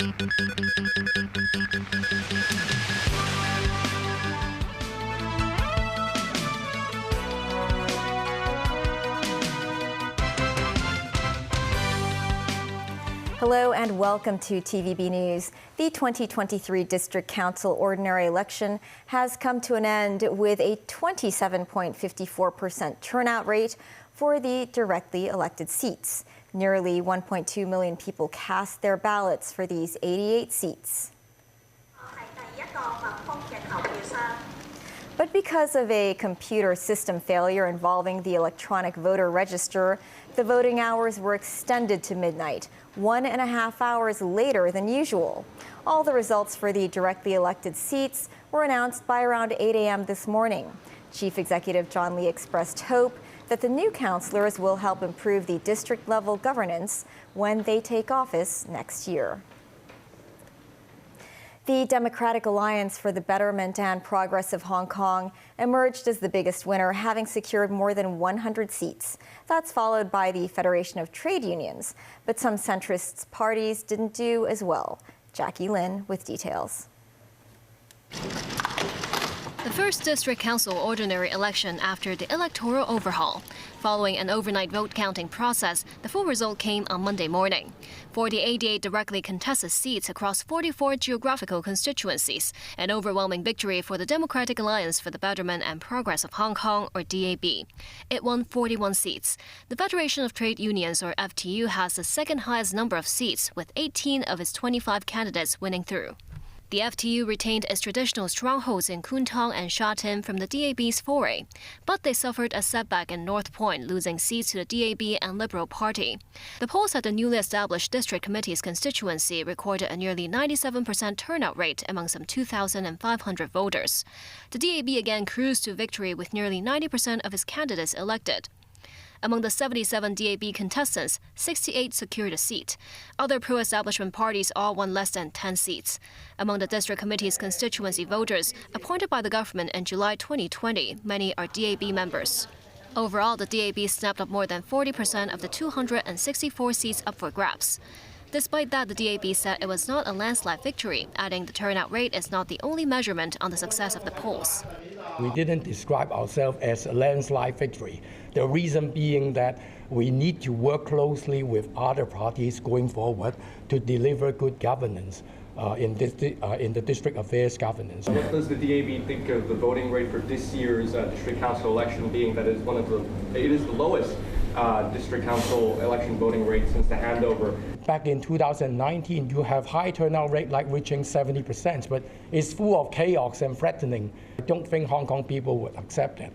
Hello and welcome to TVB News. The 2023 District Council ordinary election has come to an end with a 27.54% turnout rate for the directly elected seats. Nearly 1.2 million people cast their ballots for these 88 seats. But because of a computer system failure involving the electronic voter register, the voting hours were extended to midnight, 1.5 hours later than usual. All the results for the directly elected seats were announced by around 8 a.m. this morning. Chief Executive John Lee expressed hope that the new councillors will help improve the district-level governance when they take office next year. The Democratic Alliance for the Betterment and Progress of Hong Kong emerged as the biggest winner, having secured more than 100 seats. That's followed by the Federation of Trade Unions. But some centrist parties didn't do as well. Jackie Lin with details. The first District Council ordinary election after the electoral overhaul. Following an overnight vote counting process, the full result came on Monday morning. For the 88 directly contested seats across 44 geographical constituencies, an overwhelming victory for the Democratic Alliance for the Betterment and Progress of Hong Kong, or DAB. It won 41 seats. The Federation of Trade Unions, or FTU, has the second highest number of seats, with 18 of its 25 candidates winning through. The FTU retained its traditional strongholds in Kwun Tong and Sha Tin from the DAB's foray, but they suffered a setback in North Point, losing seats to the DAB and Liberal Party. The polls at the newly established District Committee's constituency recorded a nearly 97% turnout rate among some 2,500 voters. The DAB again cruised to victory with nearly 90% of its candidates elected. Among the 77 DAB contestants, 68 secured a seat. Other pro-establishment parties all won less than 10 seats. Among the District Committee's constituency voters appointed by the government in July 2020, many are DAB members. Overall, the DAB snapped up more than 40% of the 264 seats up for grabs. Despite that, the DAB said it was not a landslide victory, adding the turnout rate is not the only measurement on the success of the polls. We didn't describe ourselves as a landslide victory. The reason being that we need to work closely with other parties going forward to deliver good governance in the district affairs governance. What does the DAB think of the voting rate for this year's district council election, being that it is the lowest district council election voting rate since the handover? Back in 2019, you have high turnout rate like reaching 70%, but it's full of chaos and threatening. I don't think Hong Kong people would accept it.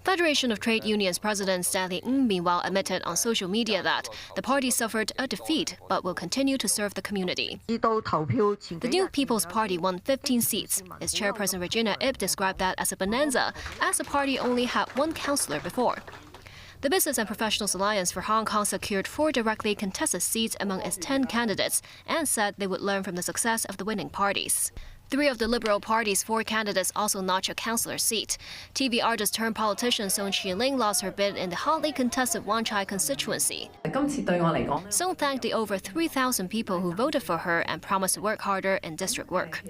Federation of Trade Unions President Stanley Ng meanwhile admitted on social media that the party suffered a defeat but will continue to serve the community. The New People's Party won 15 seats. Its chairperson Regina Ip described that as a bonanza, as the party only had one councillor before. The Business and Professionals Alliance for Hong Kong secured 4 directly contested seats among its 10 candidates and said they would learn from the success of the winning parties. 3 of the Liberal Party's 4 candidates also notched a councillor seat. TV artist-turned politician Song Chi-ling lost her bid in the hotly contested Wan Chai constituency. Song thanked the over 3,000 people who voted for her and promised to work harder in district work.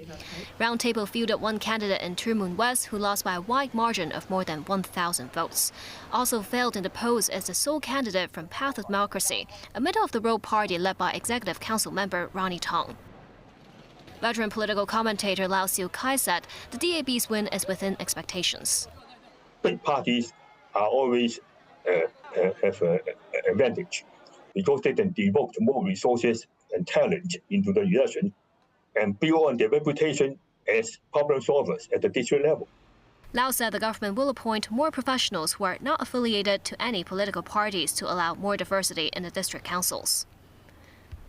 Roundtable fielded one candidate in Tuen Mun West who lost by a wide margin of more than 1,000 votes. Also failed in the polls is the sole candidate from Path of Democracy, a middle-of-the-road party led by Executive Council member Ronnie Tong. Veteran political commentator Lau Siu Kai said the DAB's win is within expectations. Big parties are always have an advantage because they can devote more resources and talent into the election and build on their reputation as problem solvers at the district level. Lau said the government will appoint more professionals who are not affiliated to any political parties to allow more diversity in the district councils.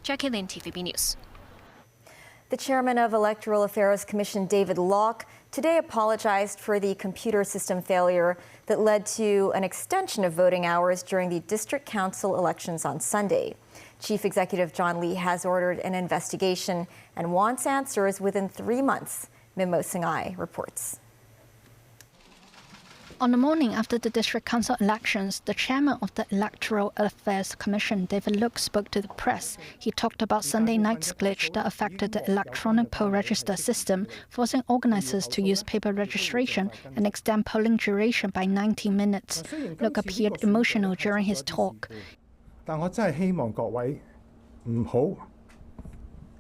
Jackie Lin, TVB News. The chairman of Electoral Affairs Commission, David Locke, today apologized for the computer system failure that led to an extension of voting hours during the district council elections on Sunday. Chief Executive John Lee has ordered an investigation and wants answers within 3 months. Mimo Singhai reports. On the morning after the district council elections, the chairman of the Electoral Affairs Commission, David Look, spoke to the press. He talked about Sunday night's glitch that affected the electronic poll register system, forcing organizers to use paper registration and extend polling duration by 90 minutes. Look appeared emotional during his talk. 但我真係希望各位唔好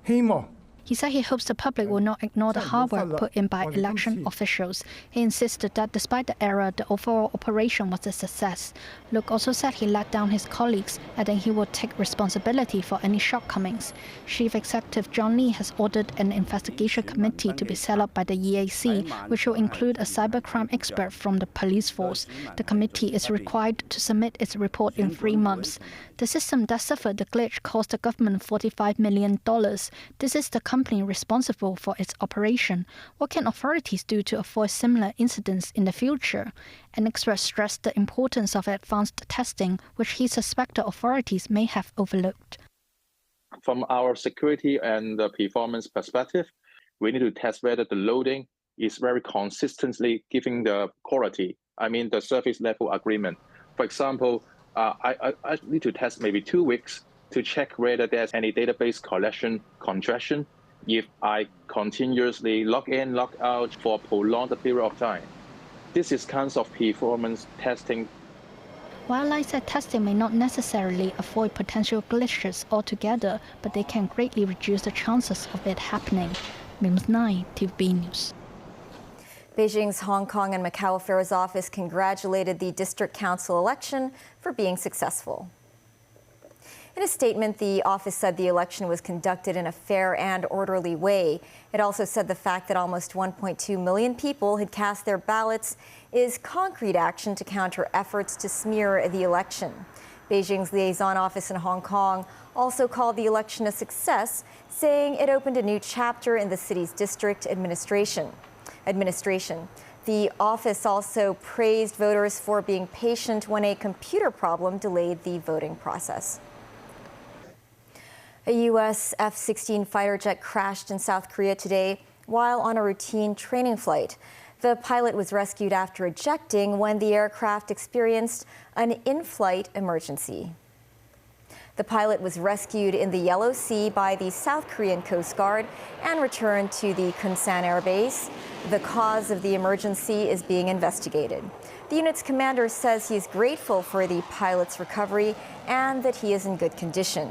希望 He said he hopes the public will not ignore the hard work put in by election officials. He insisted that despite the error, the overall operation was a success. Look also said he let down his colleagues, adding he will take responsibility for any shortcomings. Chief Executive John Lee has ordered an investigation committee to be set up by the EAC, which will include a cybercrime expert from the police force. The committee is required to submit its report in 3 months. The system that suffered the glitch cost the government $45 million. This is the company responsible for its operation. What can authorities do to avoid similar incidents in the future? An expert stressed the importance of advanced testing, which he suspected authorities may have overlooked. From our security and the performance perspective, we need to test whether the loading is very consistently giving the quality, the service level agreement. For example, I need to test maybe 2 weeks to check whether there's any database collection congestion if I continuously log in, log out for a prolonged period of time. This is kinds of performance testing. While LISA testing may not necessarily avoid potential glitches altogether, but they can greatly reduce the chances of it happening. Mims 9, TVB News. Beijing's Hong Kong and Macau Affairs Office congratulated the district council election for being successful. In a statement, the office said the election was conducted in a fair and orderly way. It also said the fact that almost 1.2 million people had cast their ballots is concrete action to counter efforts to smear the election. Beijing's liaison office in Hong Kong also called the election a success, saying it opened a new chapter in the city's district administration. The office also praised voters for being patient when a computer problem delayed the voting process. A U.S. F-16 fighter jet crashed in South Korea today while on a routine training flight. The pilot was rescued after ejecting when the aircraft experienced an in-flight emergency. The pilot was rescued in the Yellow Sea by the South Korean Coast Guard and returned to the Kunsan Air Base. The cause of the emergency is being investigated. The unit's commander says he is grateful for the pilot's recovery and that he is in good condition.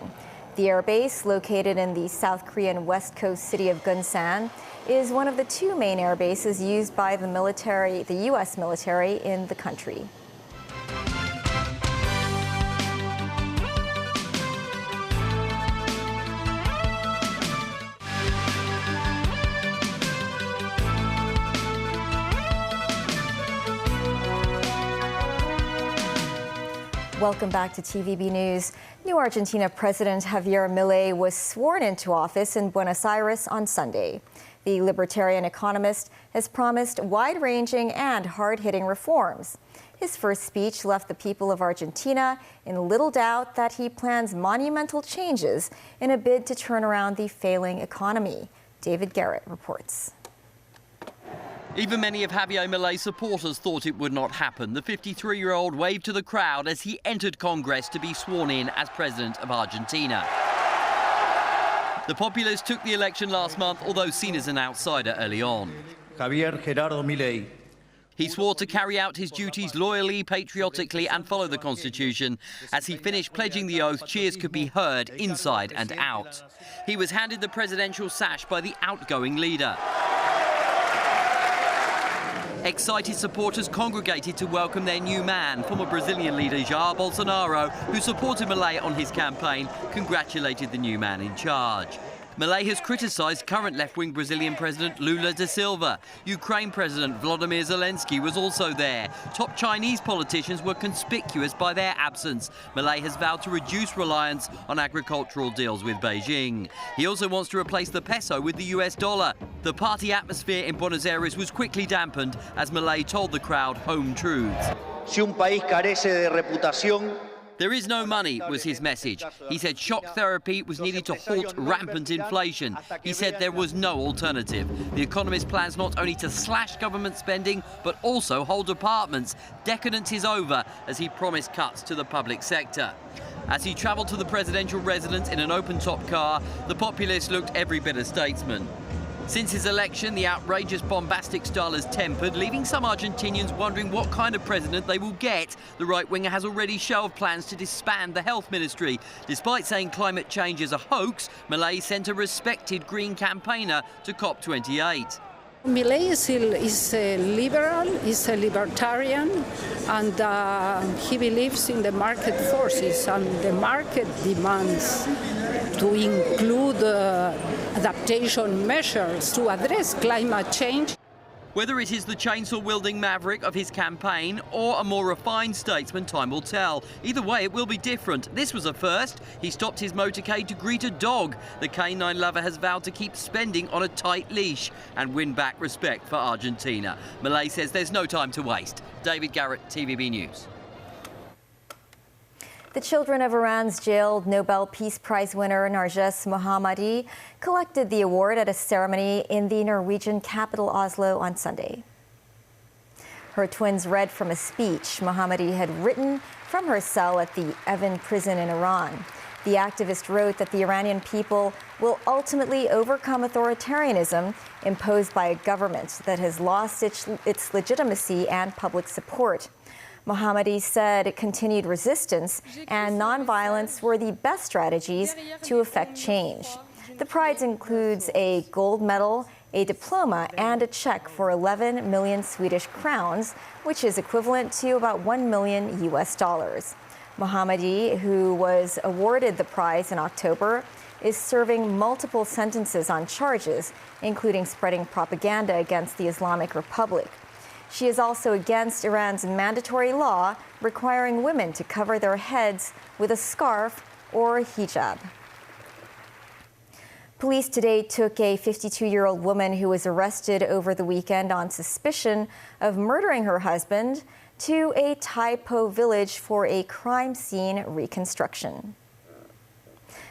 The air base, located in the South Korean west coast city of Gunsan, is one of the 2 main air bases used by the U.S. military in the country. Welcome back to TVB News. New Argentina President Javier Milei was sworn into office in Buenos Aires on Sunday. The libertarian economist has promised wide-ranging and hard-hitting reforms. His first speech left the people of Argentina in little doubt that he plans monumental changes in a bid to turn around the failing economy. David Garrett reports. Even many of Javier Milei's supporters thought it would not happen. The 53-year-old waved to the crowd as he entered Congress to be sworn in as president of Argentina. The populist took the election last month, although seen as an outsider early on. Javier Gerardo Milei. He swore to carry out his duties loyally, patriotically and follow the Constitution. As he finished pledging the oath, cheers could be heard inside and out. He was handed the presidential sash by the outgoing leader. Excited supporters congregated to welcome their new man. Former Brazilian leader Jair Bolsonaro, who supported Milei on his campaign, congratulated the new man in charge. Milei has criticised current left-wing Brazilian President Lula da Silva. Ukraine President Volodymyr Zelensky was also there. Top Chinese politicians were conspicuous by their absence. Milei has vowed to reduce reliance on agricultural deals with Beijing. He also wants to replace the peso with the US dollar. The party atmosphere in Buenos Aires was quickly dampened as Milei told the crowd home truths. Si un país carece de reputación, There is no money, was his message. He said shock therapy was needed to halt rampant inflation. He said there was no alternative. The Economist plans not only to slash government spending, but also whole departments. Decadence is over, as he promised cuts to the public sector. As he travelled to the presidential residence in an open-top car, the populist looked every bit a statesman. Since his election, the outrageous, bombastic style has tempered, leaving some Argentinians wondering what kind of president they will get. The right-winger has already shelved plans to disband the health ministry. Despite saying climate change is a hoax, Milei sent a respected Green campaigner to COP28. Milei is a liberal, is a libertarian, and he believes in the market forces, and the market demands to include adaptation measures to address climate change. Whether it is the chainsaw-wielding maverick of his campaign or a more refined statesman, time will tell. Either way, it will be different. This was a first. He stopped his motorcade to greet a dog. The canine lover has vowed to keep spending on a tight leash and win back respect for Argentina. Milei says there's no time to waste. David Garrett, TVB News. The children of Iran's jailed Nobel Peace Prize winner Narges Mohammadi collected the award at a ceremony in the Norwegian capital Oslo on Sunday. Her twins read from a speech Mohammadi had written from her cell at the Evin prison in Iran. The activist wrote that the Iranian people will ultimately overcome authoritarianism imposed by a government that has lost its legitimacy and public support. Mohammadi said continued resistance and nonviolence were the best strategies to effect change. The prize includes a gold medal, a diploma, and a check for 11 million Swedish crowns, which is equivalent to about $1 million US. Mohammadi, who was awarded the prize in October, is serving multiple sentences on charges, including spreading propaganda against the Islamic Republic. She is also against Iran's mandatory law requiring women to cover their heads with a scarf or hijab. Police today took a 52-year-old woman who was arrested over the weekend on suspicion of murdering her husband to a Tai Po village for a crime scene reconstruction.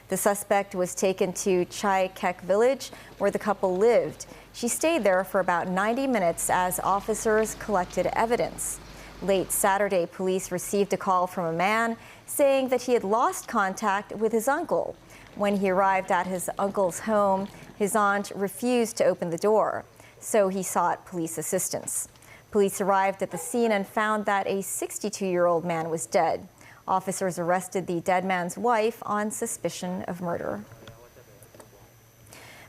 The suspect was taken to Chai Kek village, where the couple lived. She stayed there for about 90 minutes as officers collected evidence. Late Saturday, police received a call from a man saying that he had lost contact with his uncle. When he arrived at his uncle's home, his aunt refused to open the door, so he sought police assistance. Police arrived at the scene and found that a 62-year-old man was dead. Officers arrested the dead man's wife on suspicion of murder.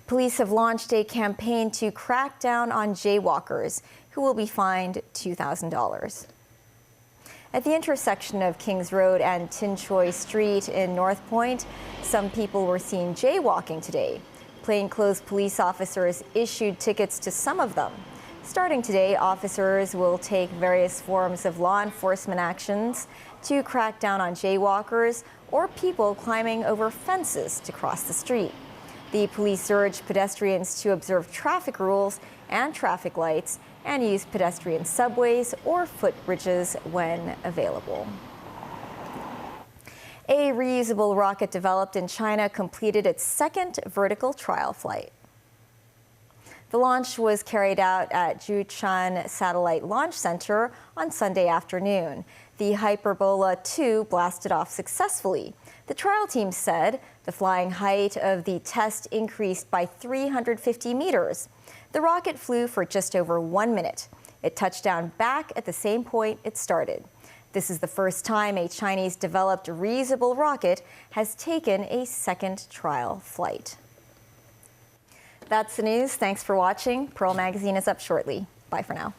Police have launched a campaign to crack down on jaywalkers, who will be fined $2,000. At the intersection of Kings Road and Tin Choi Street in North Point, some people were seen jaywalking today. Plainclothes police officers issued tickets to some of them. Starting today, officers will take various forms of law enforcement actions to crack down on jaywalkers or people climbing over fences to cross the street. The police urge pedestrians to observe traffic rules and traffic lights and use pedestrian subways or footbridges when available. A reusable rocket developed in China completed its second vertical trial flight. The launch was carried out at Jiuquan Satellite Launch Center on Sunday afternoon. The Hyperbola 2 blasted off successfully. The trial team said the flying height of the test increased by 350 meters. The rocket flew for just over 1 minute. It touched down back at the same point it started. This is the first time a Chinese-developed reusable rocket has taken a second trial flight. That's the news. Thanks for watching. Pearl Magazine is up shortly. Bye for now.